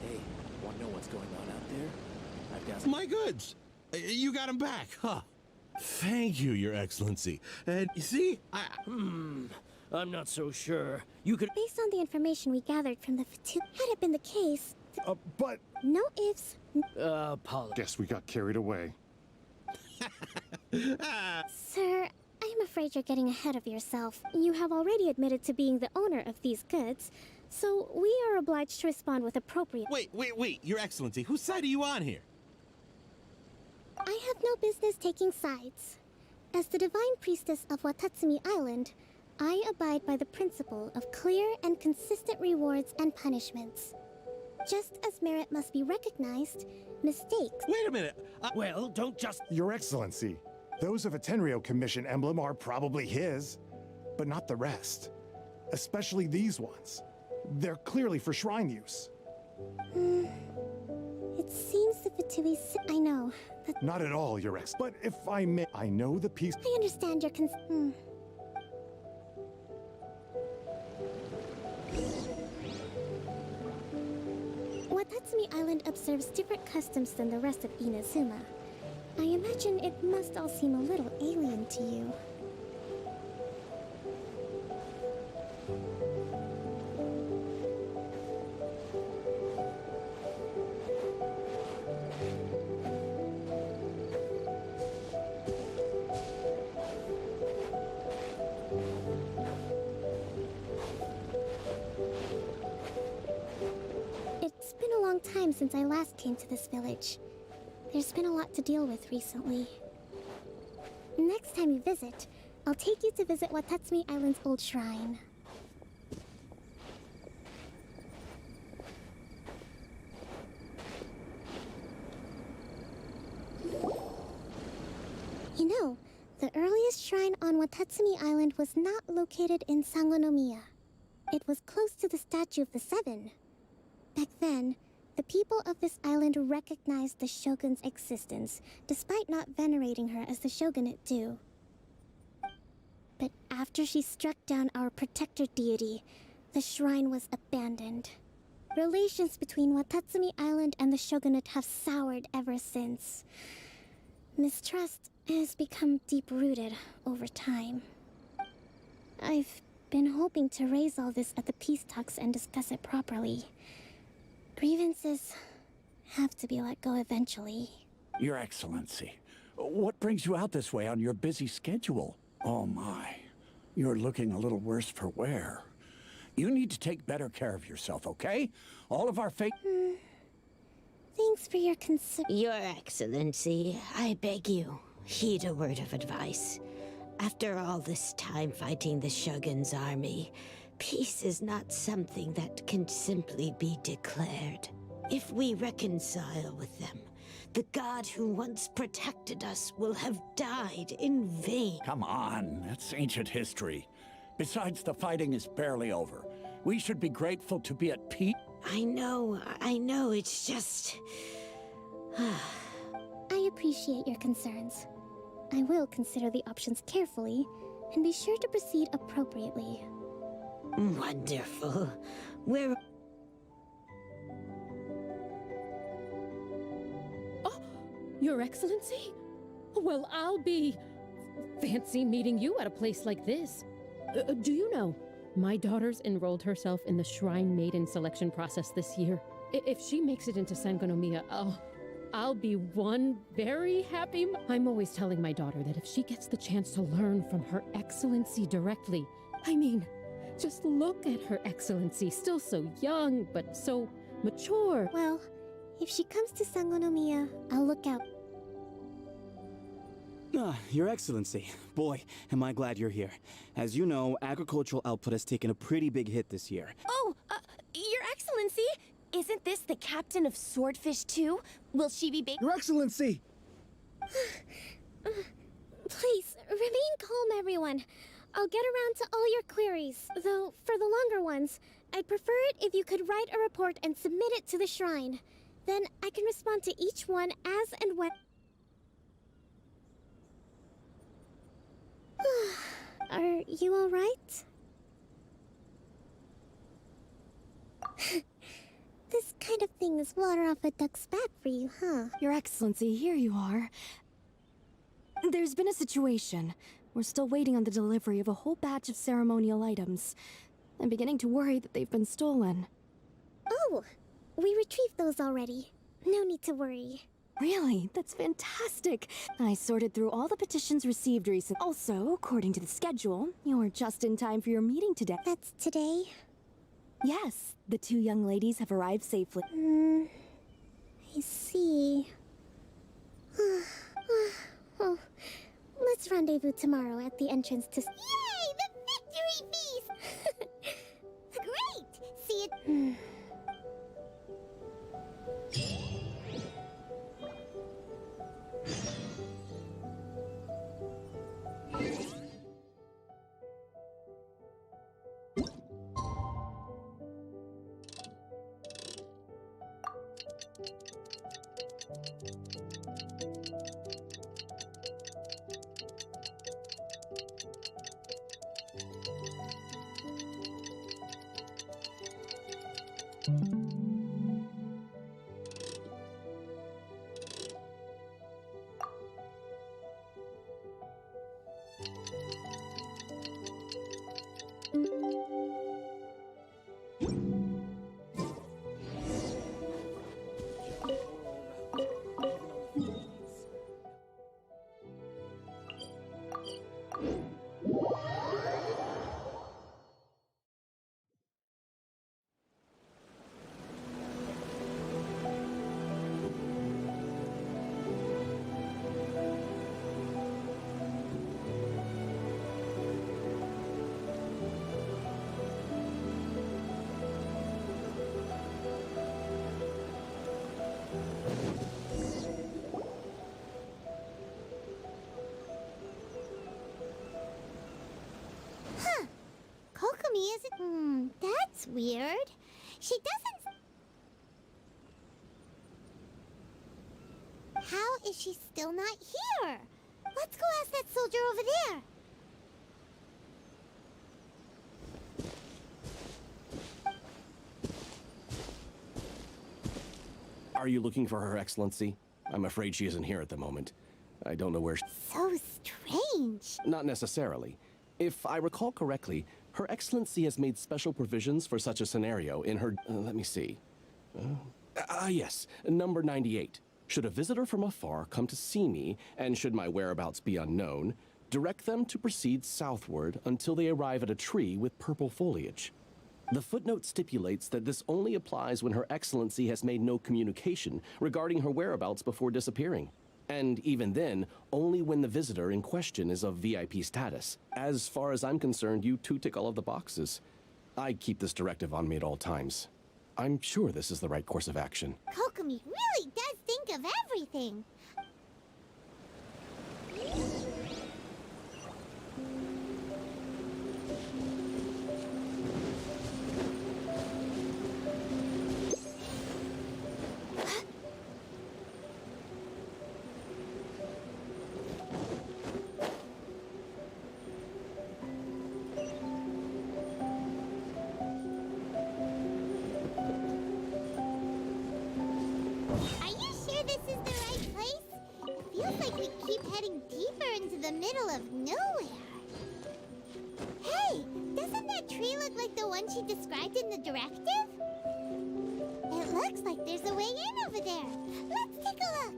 Hey, wanna know what's going on out there? I've got My goods! You got him back, huh? Thank you, Your Excellency. And you see, I'm not so sure. You could... Based on the information we gathered from the Fatu, had it been the case, But no ifs. guess we got carried away. Sir, I am afraid you're getting ahead of yourself. You have already admitted to being the owner of these goods, so we are obliged to respond with appropriate... Wait, Your Excellency, whose side are you on here? I have no business taking sides. As the Divine Priestess of Watatsumi Island, I abide by the principle of clear and consistent rewards and punishments. Just as merit must be recognized, mistakes... Wait a minute! Well, don't just... Your Excellency, those of a Tenryo Commission emblem are probably his, but not the rest. Especially these ones. They're clearly for shrine use. It seems the Fatui... I know, but... Not at all, Your Ex. But if I may, I know the piece... I understand your Watatsumi Island observes different customs than the rest of Inazuma. I imagine it must all seem a little alien to you. It's been a long time since I last came to this village. There's been a lot to deal with recently. Next time you visit, I'll take you to visit Watatsumi Island's old shrine. You know, the earliest shrine on Watatsumi Island was not located in Sangonomiya. It was close to the Statue of the Seven. Back then, the people of this island recognized the shogun's existence, despite not venerating her as the shogunate do. But after she struck down our protector deity, the shrine was abandoned. Relations between Watatsumi Island and the shogunate have soured ever since. Mistrust has become deep-rooted over time. I've been hoping to raise all this at the peace talks and discuss it properly. Grievances have to be let go eventually. Your Excellency, what brings you out this way on your busy schedule? Oh my, you're looking a little worse for wear. You need to take better care of yourself, okay? All of our Thanks for your Your Excellency, I beg you, heed a word of advice. After all this time fighting the Shogun's army, peace is not something that can simply be declared. If we reconcile with them, the god who once protected us will have died in vain. Come on, that's ancient history. Besides, the fighting is barely over. We should be grateful to be at peace. I know, it's just... I appreciate your concerns. I will consider the options carefully and be sure to proceed appropriately. Wonderful. Where... Oh, Your Excellency? Well, I'll be... fancy meeting you at a place like this. Do you know, my daughter's enrolled herself in the Shrine Maiden selection process this year. If she makes it into Sangonomiya, I'll be one very happy... I'm always telling my daughter that if she gets the chance to learn from Her Excellency directly, I mean, just look at Her Excellency, still so young, but so mature. Well, if she comes to Sangonomiya, I'll look out. Your Excellency, boy, am I glad you're here. As you know, agricultural output has taken a pretty big hit this year. Oh, Your Excellency, isn't this the captain of Swordfish too? Will she be Your Excellency! Please, remain calm, everyone. I'll get around to all your queries. Though, for the longer ones, I'd prefer it if you could write a report and submit it to the shrine. Then I can respond to each one as and when... Are you all right? This kind of thing is water off a duck's back for you, huh? Your Excellency, here you are. There's been a situation. We're still waiting on the delivery of a whole batch of ceremonial items. I'm beginning to worry that they've been stolen. Oh, we retrieved those already. No need to worry. Really? That's fantastic. I sorted through all the petitions received recently. Also, according to the schedule, you're just in time for your meeting today. That's today? Yes, the two young ladies have arrived safely. I see. Oh, let's rendezvous tomorrow at the entrance to... Yay! The victory feast! Great! See it... That's weird. She doesn't... How is she still not here? Let's go ask that soldier over there. Are you looking for Her Excellency? I'm afraid she isn't here at the moment. I don't know where So strange. Not necessarily. If I recall correctly, Her Excellency has made special provisions for such a scenario in her... let me see. Yes, number 98. Should a visitor from afar come to see me, and should my whereabouts be unknown, direct them to proceed southward until they arrive at a tree with purple foliage. The footnote stipulates that this only applies when Her Excellency has made no communication regarding her whereabouts before disappearing. And even then, only when the visitor in question is of VIP status. As far as I'm concerned, you two tick all of the boxes. I keep this directive on me at all times. I'm sure this is the right course of action. Kokomi really does think of everything. Are you sure this is the right place? It feels like we keep heading deeper into the middle of nowhere. Hey, doesn't that tree look like the one she described in the directive? It looks like there's a way in over there. Let's take a look.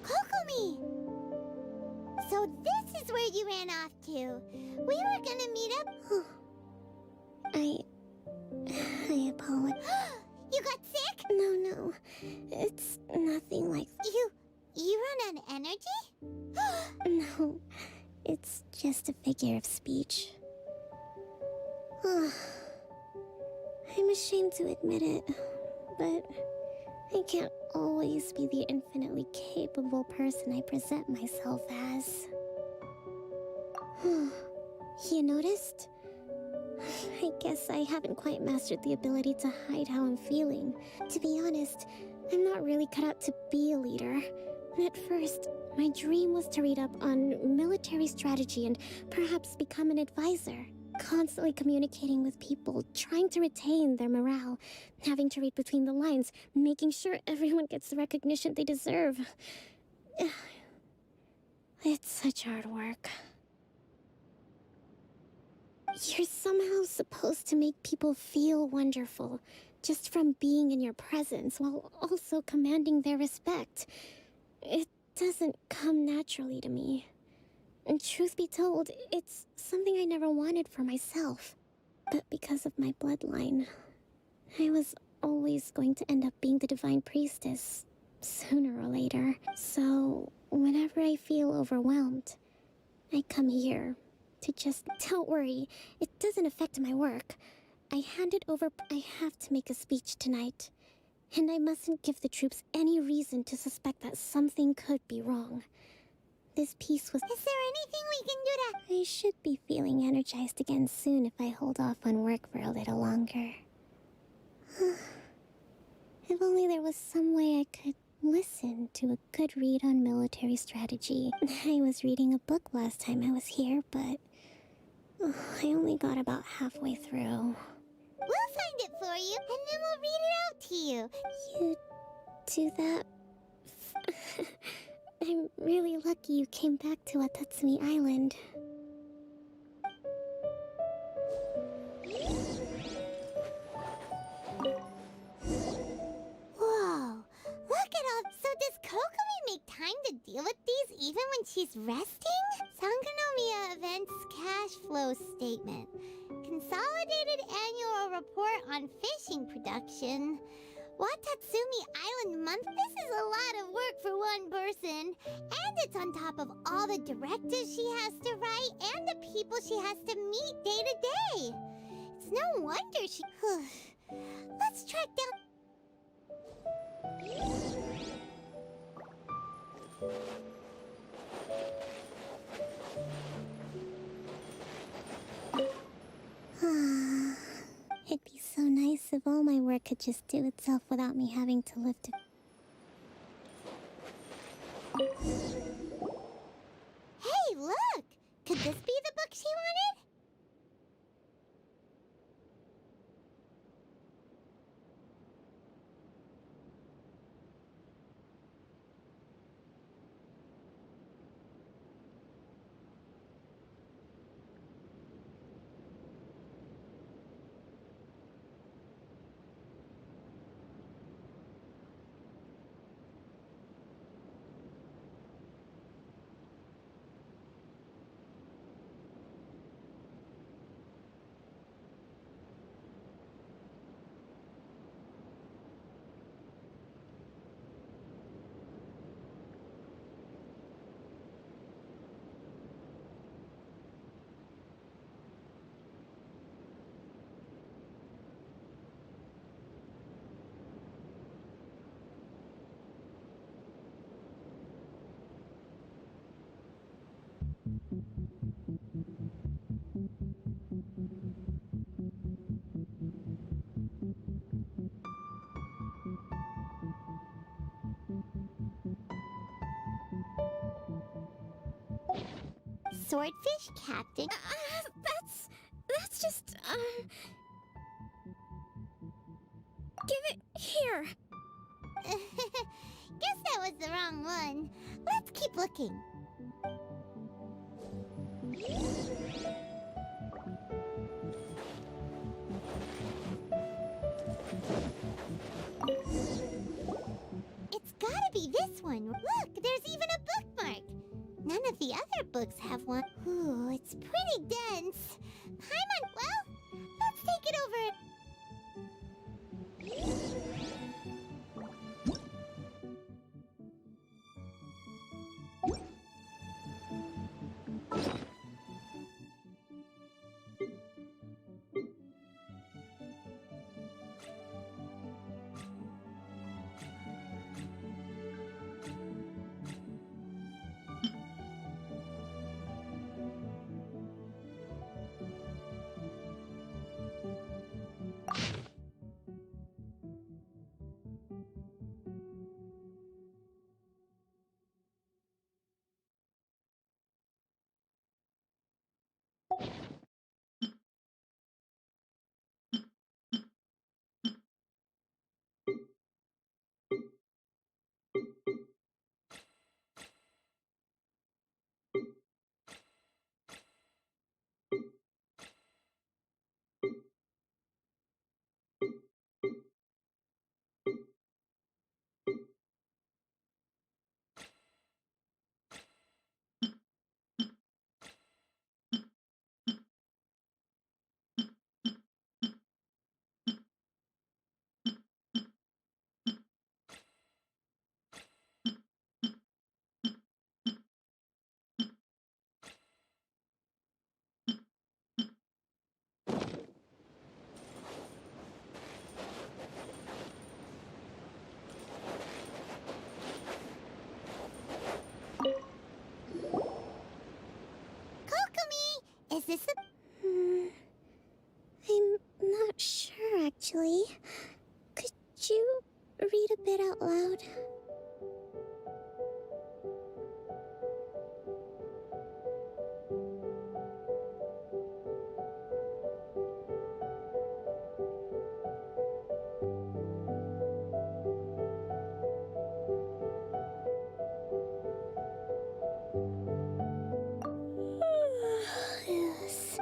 Kokomi! So this is where you ran off to. We were gonna meet up. I apologize. You got sick? No. It's nothing like... You run out of energy? No, it's just a figure of speech. I'm ashamed to admit it, but I can't always be the infinitely capable person I present myself as. You noticed? I guess I haven't quite mastered the ability to hide how I'm feeling. To be honest, I'm not really cut out to be a leader. At first, my dream was to read up on military strategy and perhaps become an advisor. Constantly communicating with people, trying to retain their morale, having to read between the lines, making sure everyone gets the recognition they deserve. It's such hard work. You're somehow supposed to make people feel wonderful, just from being in your presence, while also commanding their respect. It doesn't come naturally to me. And truth be told, it's something I never wanted for myself. But because of my bloodline, I was always going to end up being the Divine Priestess, sooner or later. So, whenever I feel overwhelmed, I come here to just... Don't worry, it doesn't affect my work. I handed over... I have to make a speech tonight. And I mustn't give the troops any reason to suspect that something could be wrong. This piece was... Is there anything we can do to... I should be feeling energized again soon if I hold off on work for a little longer. If only there was some way I could listen to a good read on military strategy. I was reading a book last time I was here, but... I only got about halfway through. We'll find it for you, and then we'll read it out to you. You do that? I'm really lucky you came back to Watatsumi Island. she's resting? Sangonomiya Events Cash Flow Statement. Consolidated Annual Report on Fishing Production. Watatsumi Island Month. This is a lot of work for one person. And it's on top of all the directives she has to write and the people she has to meet day to day. It's no wonder she... Let's track down... It'd be so nice if all my work could just do itself without me having to lift it. Hey, look! Could this be the book she wanted? Swordfish Captain. That's just, Give it here. Guess that was the wrong one. Let's keep looking. It's gotta be this one. Look, there's even a bookmark. None of the other books have one. Ooh, it's pretty dense. Well, let's take it over. Is this a... I'm not sure, actually. Could you read a bit out loud? Yes.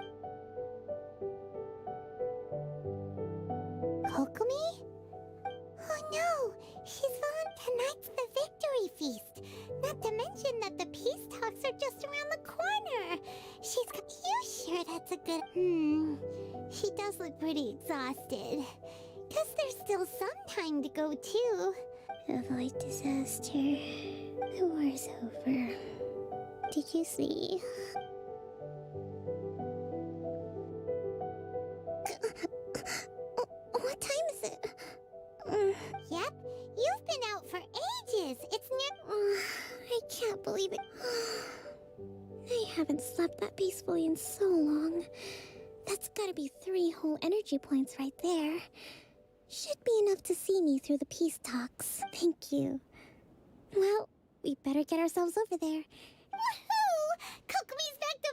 Kokomi? Oh no! She's on tonight's the victory feast! Not to mention that the peace talks are just around the corner. You sure that's a good... She does look pretty exhausted. Guess there's still some time to go, too. Avoid disaster. The war's over. Did you see? What time is it? Yep, you've been out for ages. It's near... I can't believe it. I haven't slept that peacefully in so long. That's gotta be 3 whole energy points right there. Should be enough to see me through the peace talks. Thank you. Well, we better get ourselves over there. Woohoo! Kokomi's back to...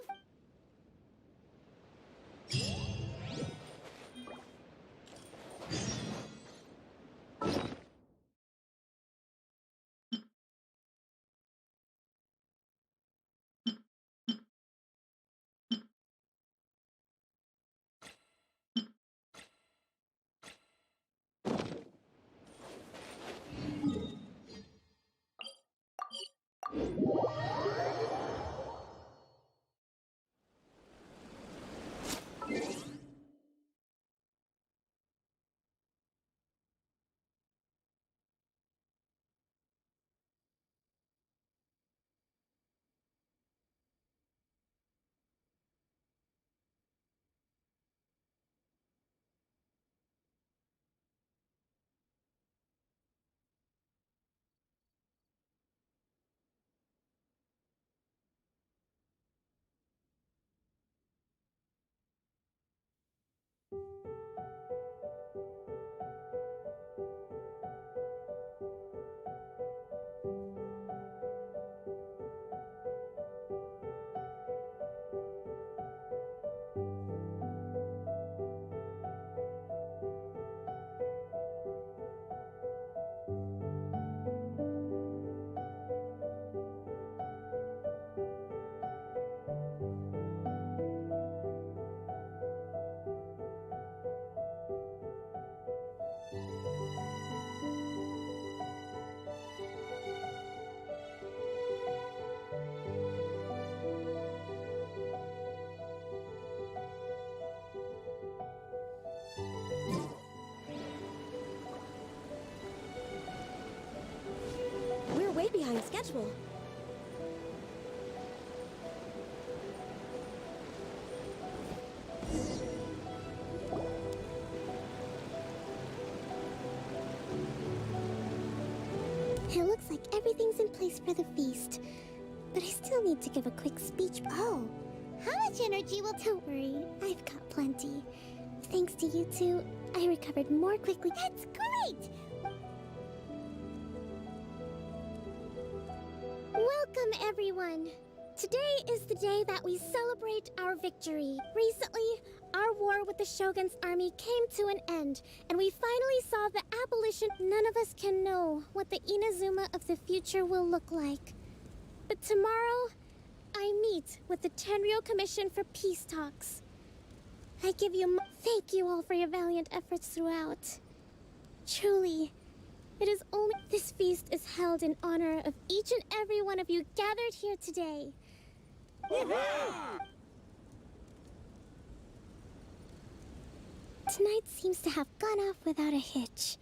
We're way behind schedule. It looks like everything's in place for the feast. But I still need to give a quick speech. Oh, how much energy will... Don't worry, I've got plenty. Thanks to you two, I recovered more quickly. That's great! Welcome, everyone. Today is the day that we celebrate our victory. Recently, our war with the Shogun's army came to an end, and we finally saw the abolition. None of us can know what the Inazuma of the future will look like. But tomorrow, I meet with the Tenryou Commission for peace talks. I give you thank you all for your valiant efforts throughout. Truly, it is only this feast is held in honor of each and every one of you gathered here today. Tonight seems to have gone off without a hitch.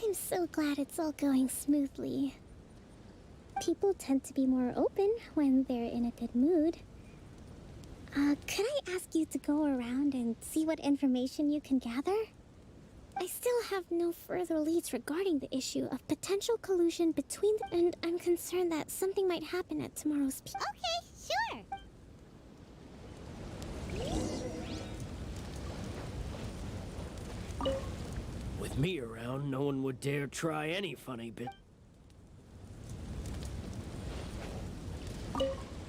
I'm so glad it's all going smoothly. People tend to be more open when they're in a good mood. Could I ask you to go around and see what information you can gather? I still have no further leads regarding the issue of potential collusion between and I'm concerned that something might happen at tomorrow's Okay, sure! With me around, no one would dare try any funny bit.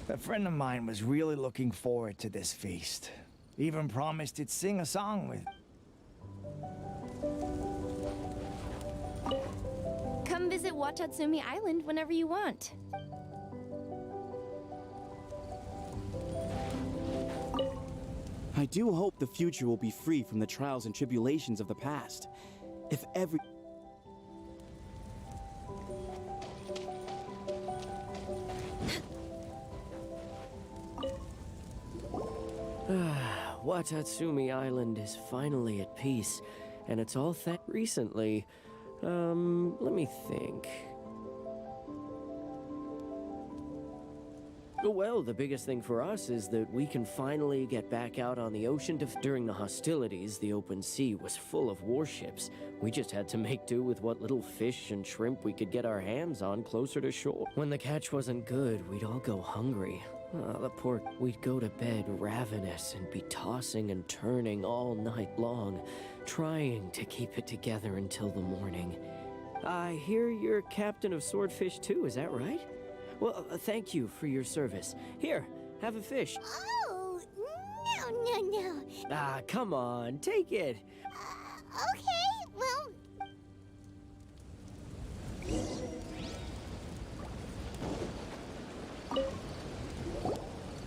A friend of mine was really looking forward to this feast. Even promised he'd sing a song with... Come visit Watatsumi Island whenever you want. I do hope the future will be free from the trials and tribulations of the past. If every... Watatsumi Island is finally at peace, and it's all recently. Let me think. Well, the biggest thing for us is that we can finally get back out on the ocean. During the hostilities, the open sea was full of warships. We just had to make do with what little fish and shrimp we could get our hands on closer to shore. When the catch wasn't good, we'd all go hungry. We'd go to bed ravenous and be tossing and turning all night long, trying to keep it together until the morning. I hear you're captain of Swordfish too, is that right? Well, thank you for your service. Here, have a fish. Oh, no. Ah, come on, take it. Okay, well...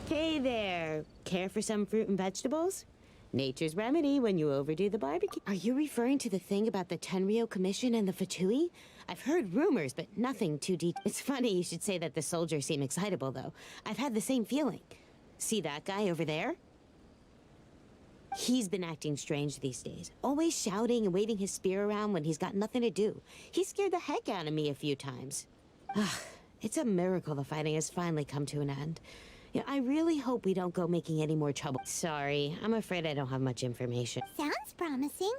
Hey there. Care for some fruit and vegetables? Nature's remedy when you overdo the barbecue. Are you referring to the thing about the Tenryou Commission and the Fatui? I've heard rumors, but nothing too deep. It's funny you should say that the soldiers seem excitable, though. I've had the same feeling. See that guy over there? He's been acting strange these days. Always shouting and waving his spear around when he's got nothing to do. He scared the heck out of me a few times. It's a miracle the fighting has finally come to an end. Yeah, I really hope we don't go making any more trouble. Sorry, I'm afraid I don't have much information. Sounds promising.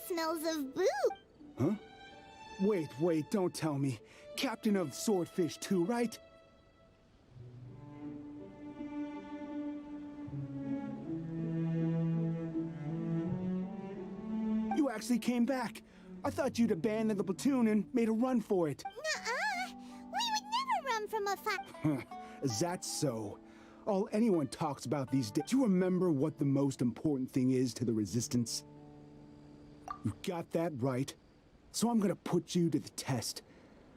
Smells of boo. Huh? Wait, don't tell me. Captain of Swordfish too, right? You actually came back. I thought you'd abandoned the platoon and made a run for it. Nuh-uh. We would never run from a fight. Is that so? All anyone talks about these days. Do you remember what the most important thing is to the Resistance? You got that right. So I'm gonna put you to the test.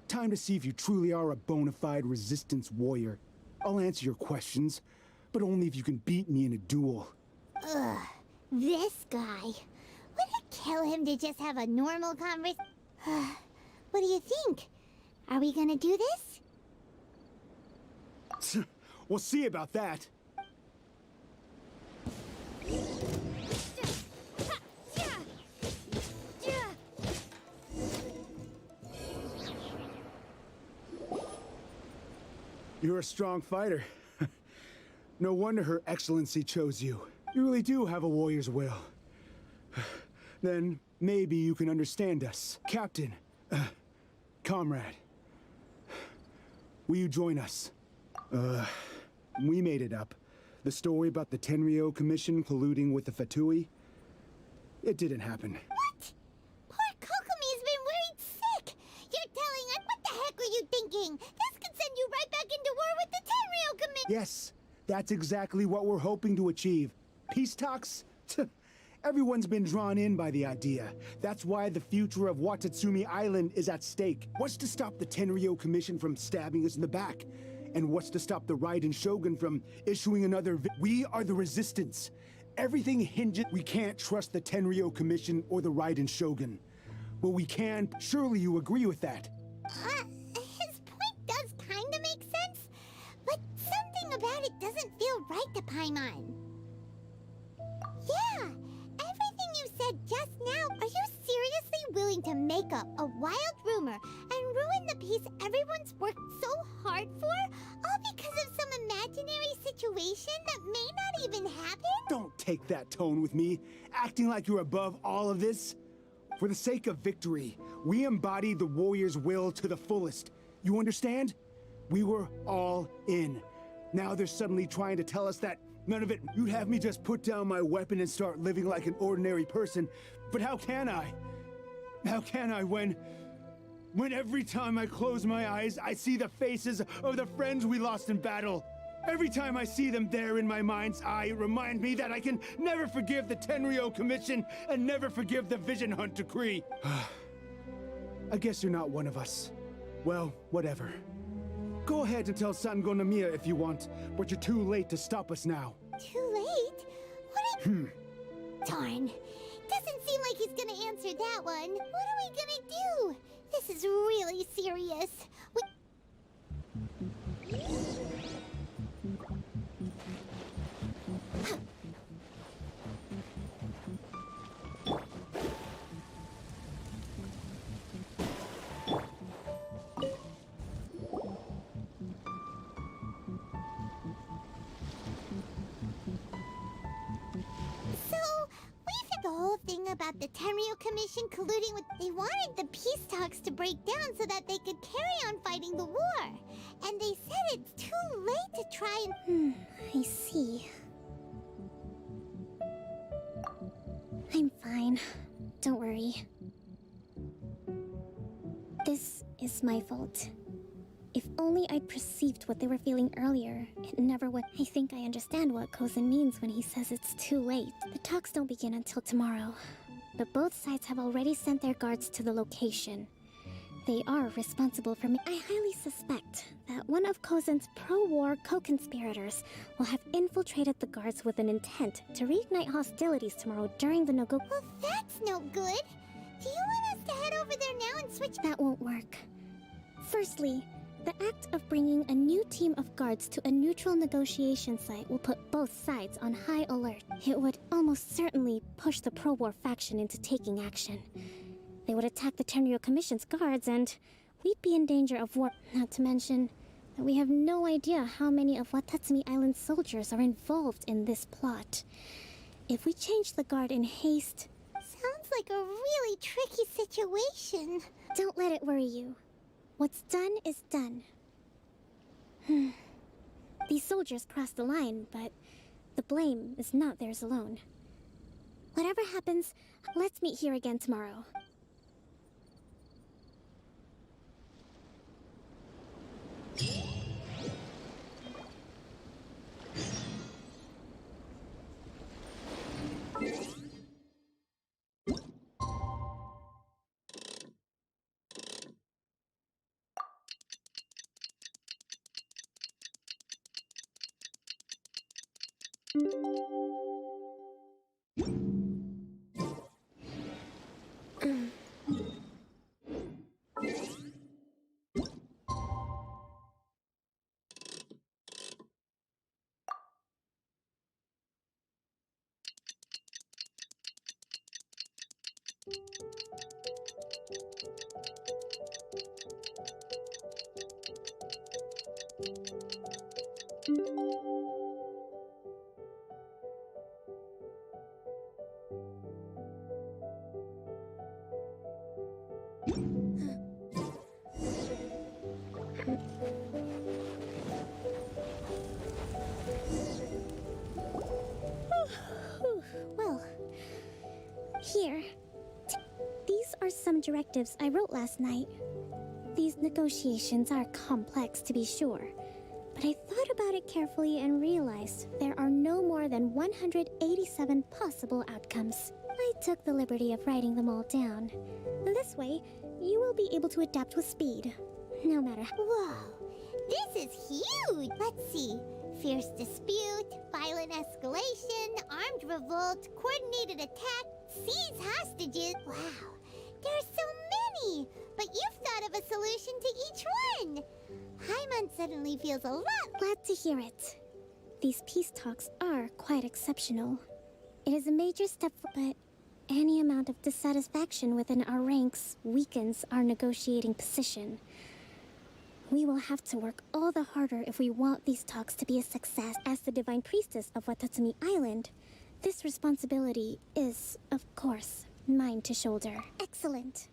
Time to see if you truly are a bona fide Resistance warrior. I'll answer your questions, but only if you can beat me in a duel. Ugh, this guy. Would it kill him to just have a normal conversation? What do you think? Are we gonna do this? We'll see about that. You're a strong fighter. No wonder Her Excellency chose you. You really do have a warrior's will. Then maybe you can understand us. Captain, comrade, will you join us? We made it up. The story about the Tenryou Commission colluding with the Fatui, it didn't happen. What? Poor Kokomi's been worried sick. You're telling us what the heck were you thinking? This could send you right back into war with the Tenryou Commission. Yes, that's exactly what we're hoping to achieve. Peace talks? Everyone's been drawn in by the idea. That's why the future of Watatsumi Island is at stake. What's to stop the Tenryou Commission from stabbing us in the back? And what's to stop the Raiden Shogun from issuing another We are the Resistance. Everything hinges. We can't trust the Tenryou Commission or the Raiden Shogun. Well, we can. Surely you agree with that. His point does kinda make sense, but something about it doesn't feel right to Paimon. Yeah, everything you said just now, are you seriously willing to make up a wild rumor and ruin the peace everyone's worked so hard for, all because of some imaginary situation that may not even happen? Don't take that tone with me, acting like you're above all of this. For the sake of victory, we embodied the warrior's will to the fullest. You understand? We were all in. Now they're suddenly trying to tell us that none of it. You'd have me just put down my weapon and start living like an ordinary person. But how can I? How can I when every time I close my eyes, I see the faces of the friends we lost in battle? Every time I see them there in my mind's eye, it reminds me that I can never forgive the Tenryo Commission and never forgive the Vision Hunt Decree. I guess you're not one of us. Well, whatever. Go ahead and tell Sango Nomiya if you want, but you're too late to stop us now. Too late? Darn. Doesn't seem like he's gonna answer that one. What are we gonna do? This is really serious. The whole thing about the Tenryo Commission colluding with... They wanted the peace talks to break down so that they could carry on fighting the war. And they said it's too late to try and... I see. I'm fine. Don't worry. This is my fault. If only I'd perceived what they were feeling earlier, it never would. I think I understand what Kozan means when he says it's too late. The talks don't begin until tomorrow, but both sides have already sent their guards to the location. They are responsible for me. I highly suspect that one of Kozan's pro-war co-conspirators will have infiltrated the guards with an intent to reignite hostilities tomorrow during the Nogo. Well, that's no good. Do you want us to head over there now and switch? That won't work. Firstly, the act of bringing a new team of guards to a neutral negotiation site will put both sides on high alert. It would almost certainly push the pro-war faction into taking action. They would attack the Tenryo Commission's guards, and we'd be in danger of war. Not to mention that we have no idea how many of Watatsumi Island's soldiers are involved in this plot. If we change the guard in haste... Sounds like a really tricky situation. Don't let it worry you. What's done is done. These soldiers crossed the line, but the blame is not theirs alone. Whatever happens, let's meet here again tomorrow. Well, here. These are some directives I wrote last night. These negotiations are complex, to be sure, but I thought about it carefully and realized there are no more than 187 possible outcomes. I took the liberty of writing them all down. This way, you will be able to adapt with speed, no matter how... Whoa, this is huge! Let's see. Fierce dispute, violent escalation, armed revolt, coordinated attack, seize hostages. Wow, there are so many! But you've thought of a solution to each one! Paimon suddenly feels a lot... Glad to hear it. These peace talks are quite exceptional. It is a major step but any amount of dissatisfaction within our ranks weakens our negotiating position. We will have to work all the harder if we want these talks to be a success. As the Divine Priestess of Watatsumi Island, this responsibility is, of course, mine to shoulder. Excellent.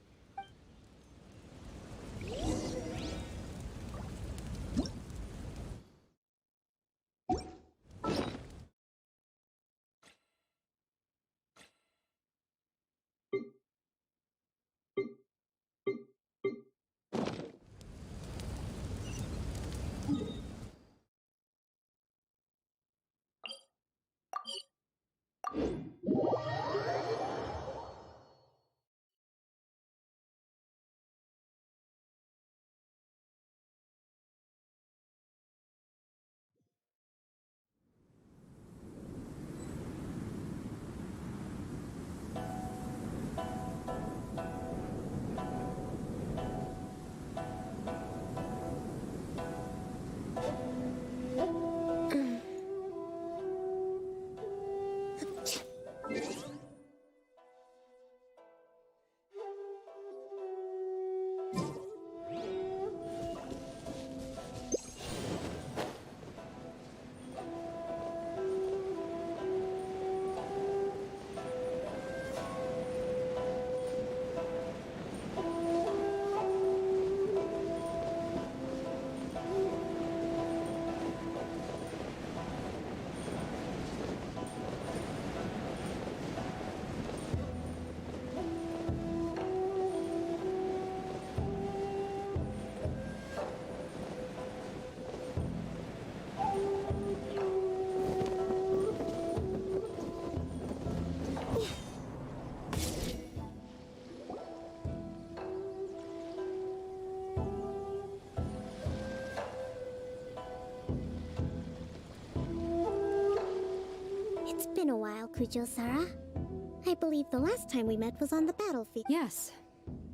It's been a while, Kujo-Sara. I believe the last time we met was on the battlefield. Yes,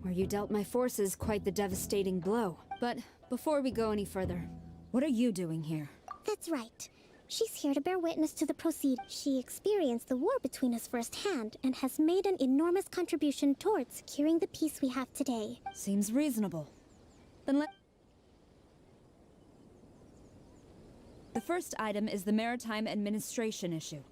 where you dealt my forces quite the devastating blow. But before we go any further, what are you doing here? That's right. She's here to bear witness to the proceed. She experienced the war between us firsthand and has made an enormous contribution towards securing the peace we have today. Seems reasonable. Then The first item is the maritime administration issue.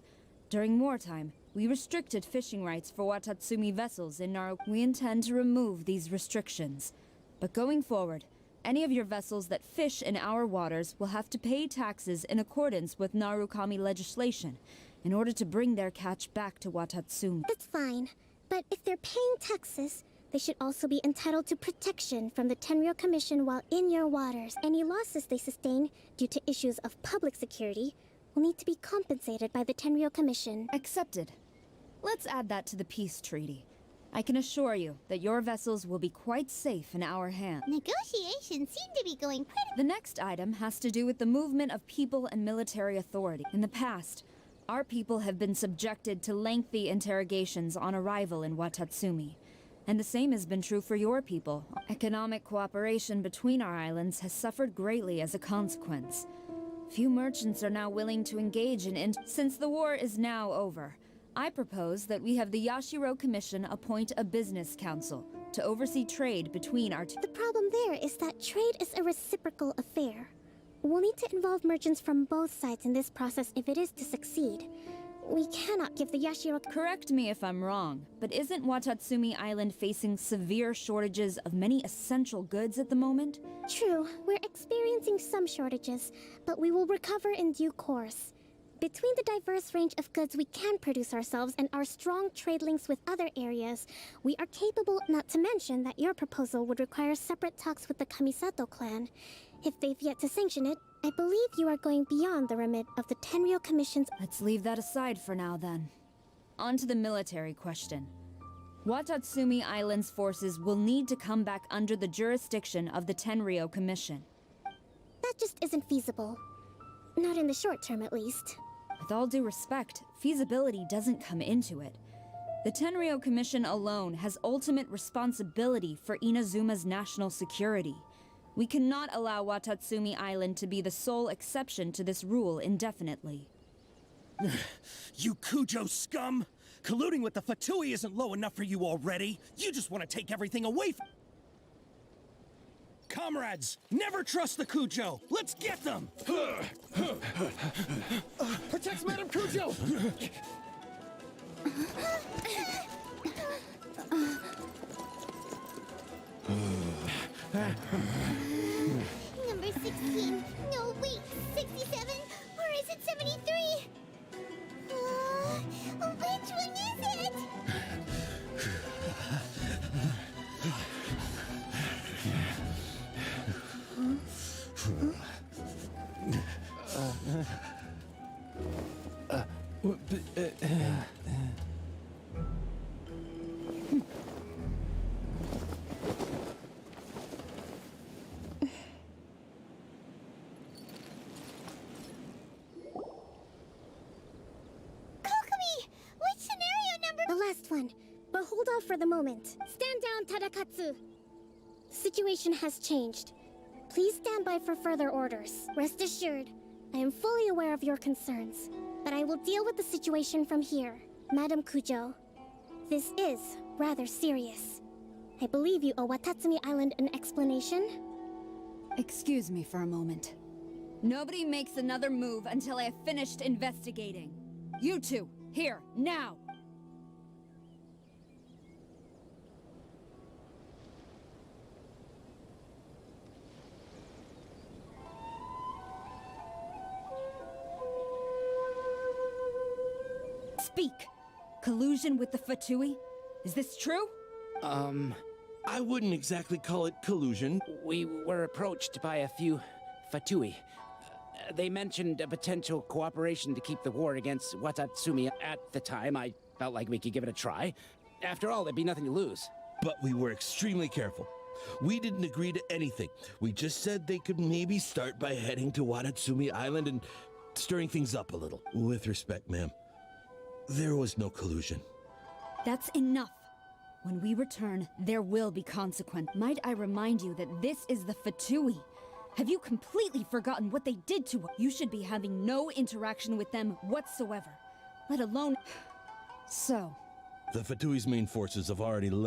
During wartime, we restricted fishing rights for Watatsumi vessels in Naru. We intend to remove these restrictions. But going forward, any of your vessels that fish in our waters will have to pay taxes in accordance with Narukami legislation in order to bring their catch back to Watatsumi. That's fine, but if they're paying taxes, they should also be entitled to protection from the Tenryou Commission while in your waters. Any losses they sustain due to issues of public security will need to be compensated by the Tenryou Commission. Accepted. Let's add that to the peace treaty. I can assure you that your vessels will be quite safe in our hands. Negotiations seem to be going pretty. The next item has to do with the movement of people and military authority. In the past, our people have been subjected to lengthy interrogations on arrival in Watatsumi. And the same has been true for your people. Economic cooperation between our islands has suffered greatly as a consequence. Few merchants are now willing to engage in Since the war is now over, I propose that we have the Yashiro Commission appoint a business council to oversee trade between our two. The problem there is that trade is a reciprocal affair. We'll need to involve merchants from both sides in this process if it is to succeed. We cannot give the Yashiro... Correct me if I'm wrong, but isn't Watatsumi Island facing severe shortages of many essential goods at the moment? True, we're experiencing some shortages, but we will recover in due course. Between the diverse range of goods we can produce ourselves and our strong trade links with other areas, we are capable, not to mention that your proposal would require separate talks with the Kamisato clan. If they've yet to sanction it, I believe you are going beyond the remit of the Tenryou Commission's... Let's leave that aside for now, then. On to the military question. Watatsumi Island's forces will need to come back under the jurisdiction of the Tenryou Commission. That just isn't feasible. Not in the short term, at least. With all due respect, feasibility doesn't come into it. The Tenryou Commission alone has ultimate responsibility for Inazuma's national security. We cannot allow Watatsumi Island to be the sole exception to this rule indefinitely. You Kujo scum! Colluding with the Fatui isn't low enough for you already. You just want to take everything away from... Comrades, never trust the Cujo. Let's get them. Protect Madame Cujo! Number 16. No, wait. 67? Or is it 73? Which one is it? Which scenario number? The last one. But hold off for the moment. Stand down, Tadakatsu. Situation has changed. Please stand by for further orders. Rest assured, I am fully aware of your concerns, but I will deal with the situation from here. Madam Cujo, this is rather serious. I believe you owe Watatsumi Island an explanation. Excuse me for a moment. Nobody makes another move until I have finished investigating. You two, here, now! Speak! Collusion with the Fatui? Is this true? I wouldn't exactly call it collusion. We were approached by a few Fatui. They mentioned a potential cooperation to keep the war against Watatsumi. At the time, I felt like we could give it a try. After all, there'd be nothing to lose. But we were extremely careful. We didn't agree to anything. We just said they could maybe start by heading to Watatsumi Island and stirring things up a little. With respect, ma'am, there was no collusion. That's enough. When we return, there will be consequence. Might I remind you that this is the Fatui? Have you completely forgotten what they did to us? You should be having no interaction with them whatsoever, let alone... So... The Fatui's main forces have already left